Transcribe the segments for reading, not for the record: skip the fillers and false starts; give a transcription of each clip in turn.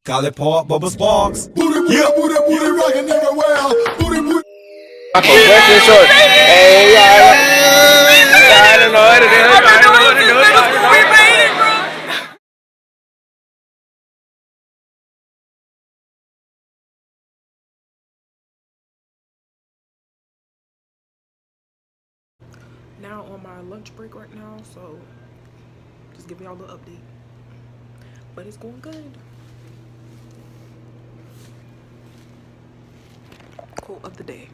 Golly Park, Bubba Sparks. Booty, booty, booty, booty, rockin' everywhere. Booty, booty. Breaking short. Hey, I don't know what to do. I don't know what to do. We made it, bro. Now on my lunch break right now, so just giving y'all the update. But it's going good. Quote of the day.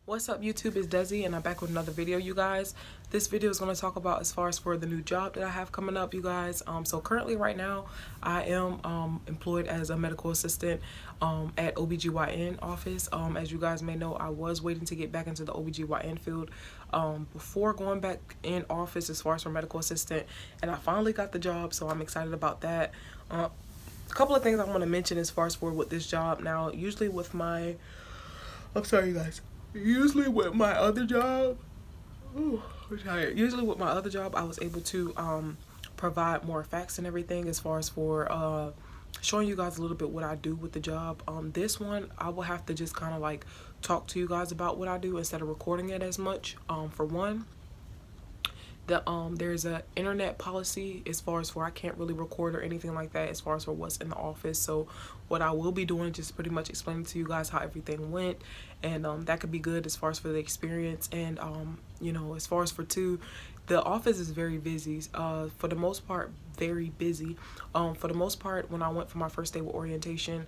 What's up YouTube, it's Desi and I'm back with another video, you guys. This video is going to talk about as far as for the new job that I have coming up, you guys. So currently right now I am employed as a medical assistant at OBGYN office. As you guys may know, I was waiting to get back into the OBGYN field before going back in office as far as for medical assistant, and I finally got the job, so I'm excited about that. A couple of things I want to mention as far as for with this job. Now usually with my usually with my other job, usually with my other job, I was able to provide more facts and everything as far as for showing you guys a little bit what I do with the job. This one, I will have to just kind of like talk to you guys about what I do instead of recording it as much. For one, there's a internet policy as far as for I can't really record or anything like that as far as for what's in the office. So what I will be doing, just pretty much explaining to you guys how everything went, and that could be good as far as for the experience. And you know, as far as for two, the office is very busy, for the most part very busy. For the most part, when I went for my first day with orientation,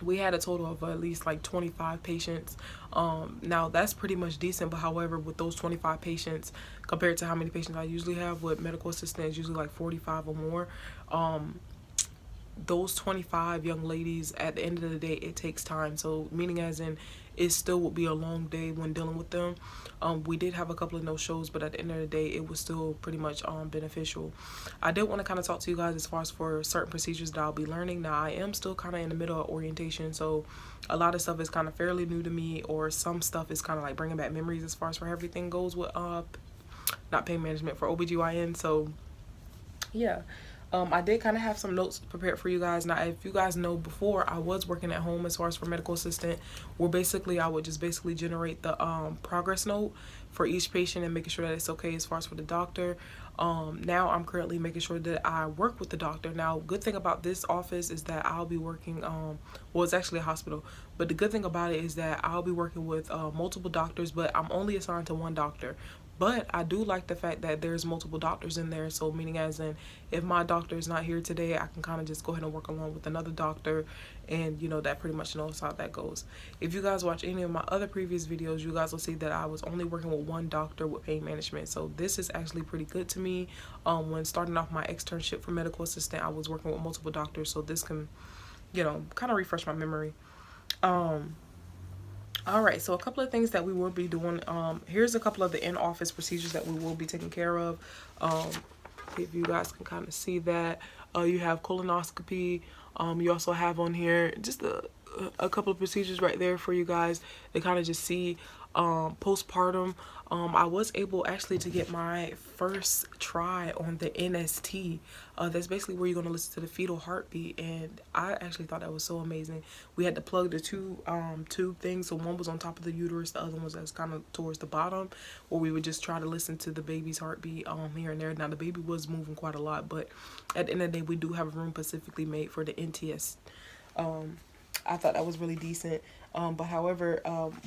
we had a total of at least like 25 patients. Now that's pretty much decent, but however, with those 25 patients compared to how many patients I usually have with medical assistants, usually like 45 or more, those 25 young ladies, at the end of the day, it takes time. So meaning as in, it still would be a long day when dealing with them. We did have a couple of no-shows, but at the end of the day, it was still pretty much beneficial. I did want to kind of talk to you guys as far as for certain procedures that I'll be learning. Now I am still kind of in the middle of orientation, so a lot of stuff is kind of fairly new to me, or some stuff is kind of like bringing back memories as far as for everything goes with not pain management, for OBGYN. So yeah. I did kind of have some notes prepared for you guys. Now, if you guys know, before I was working at home as far as for medical assistant, where basically I would just basically generate the progress note for each patient and making sure that it's okay as far as for the doctor. Now I'm currently making sure that I work with the doctor. Now, good thing about this office is that I'll be working, well, it's actually a hospital, but the good thing about it is that I'll be working with multiple doctors, but I'm only assigned to one doctor. But I do like the fact that there's multiple doctors in there, so meaning as in, if my doctor is not here today, I can kind of just go ahead and work along with another doctor, and you know, that pretty much knows how that goes. If you guys watch any of my other previous videos, you guys will see that I was only working with one doctor with pain management, so this is actually pretty good to me. When starting off my externship for medical assistant, I was working with multiple doctors, so this can, you know, kind of refresh my memory. Alright, so a couple of things that we will be doing. Here's a couple of the in-office procedures that we will be taking care of. If you guys can kind of see that. You have colonoscopy. You also have on here just a couple of procedures right there for you guys to kind of just see postpartum. I was able actually to get my first try on the NST. That's basically where you're going to listen to the fetal heartbeat, and I actually thought that was so amazing. We had to plug the two tube things, so one was on top of the uterus, the other one was kind of towards the bottom, where we would just try to listen to the baby's heartbeat here and there. Now the baby was moving quite a lot, but at the end of the day, we do have a room specifically made for the NTS. I thought that was really decent. But however,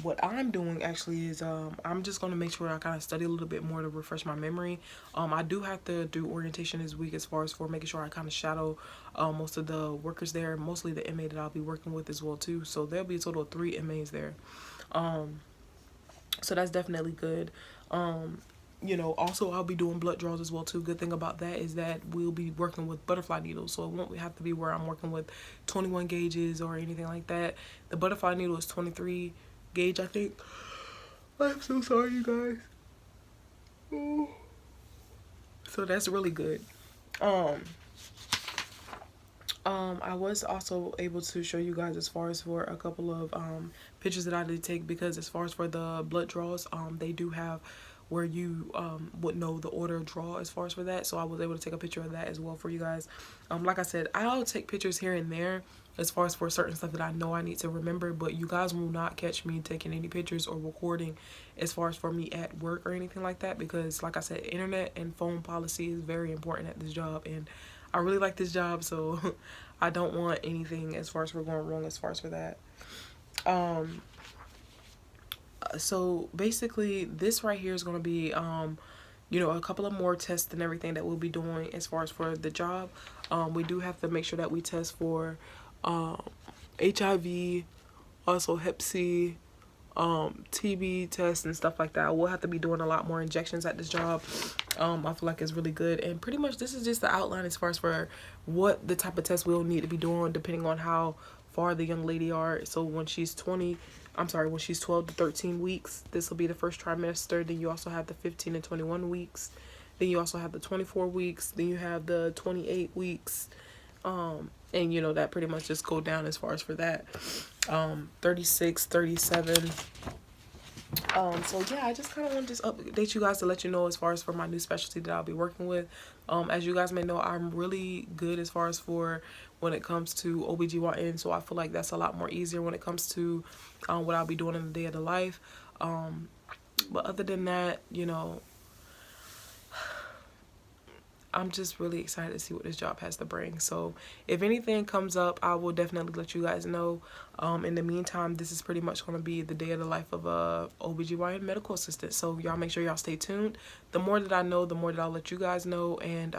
what I'm doing actually is I'm just going to make sure I kind of study a little bit more to refresh my memory. I do have to do orientation this week as far as for making sure I kind of shadow most of the workers there, mostly the MA that I'll be working with as well too. So there'll be a total of 3 MAs there. So that's definitely good. You know, also I'll be doing blood draws as well too. Good thing about that is that we'll be working with butterfly needles, so it won't have to be where I'm working with 21 gauges or anything like that. The butterfly needle is 23 gauge, I think. I'm so sorry, you guys. Oh. So that's really good. I was also able to show you guys as far as for a couple of pictures that I did take, because as far as for the blood draws, they do have where you would know the order of draw as far as for that. So I was able to take a picture of that as well for you guys. Like I said, I'll take pictures here and there as far as for certain stuff that I know I need to remember, but you guys will not catch me taking any pictures or recording as far as for me at work or anything like that, because like I said, internet and phone policy is very important at this job, and I really like this job, so I don't want anything as far as we're going wrong as far as for that. So basically this right here is going to be you know, a couple of more tests and everything that we'll be doing as far as for the job. We do have to make sure that we test for HIV, also Hep C, TB tests and stuff like that. We'll have to be doing a lot more injections at this job. I feel like it's really good, and pretty much this is just the outline as far as for what the type of tests we'll need to be doing depending on how far the young lady are. So when she's 12 to 13 weeks, this will be the first trimester. Then you also have the 15 to 21 weeks. Then you also have the 24 weeks. Then you have the 28 weeks. And you know, that pretty much just go down as far as for that. 36, 37. So yeah, I just kind of want to just update you guys to let you know as far as for my new specialty that I'll be working with. As you guys may know, I'm really good as far as for when it comes to OBGYN, so I feel like that's a lot more easier when it comes to what I'll be doing in the day of the life. But other than that, you know, I'm just really excited to see what this job has to bring. So if anything comes up, I will definitely let you guys know. In the meantime, this is pretty much going to be the day of the life of a OBGYN medical assistant. So y'all make sure y'all stay tuned. The more that I know, the more that I'll let you guys know. And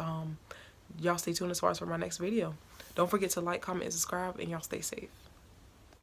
y'all stay tuned as far as for my next video. Don't forget to like, comment, and subscribe. And y'all stay safe.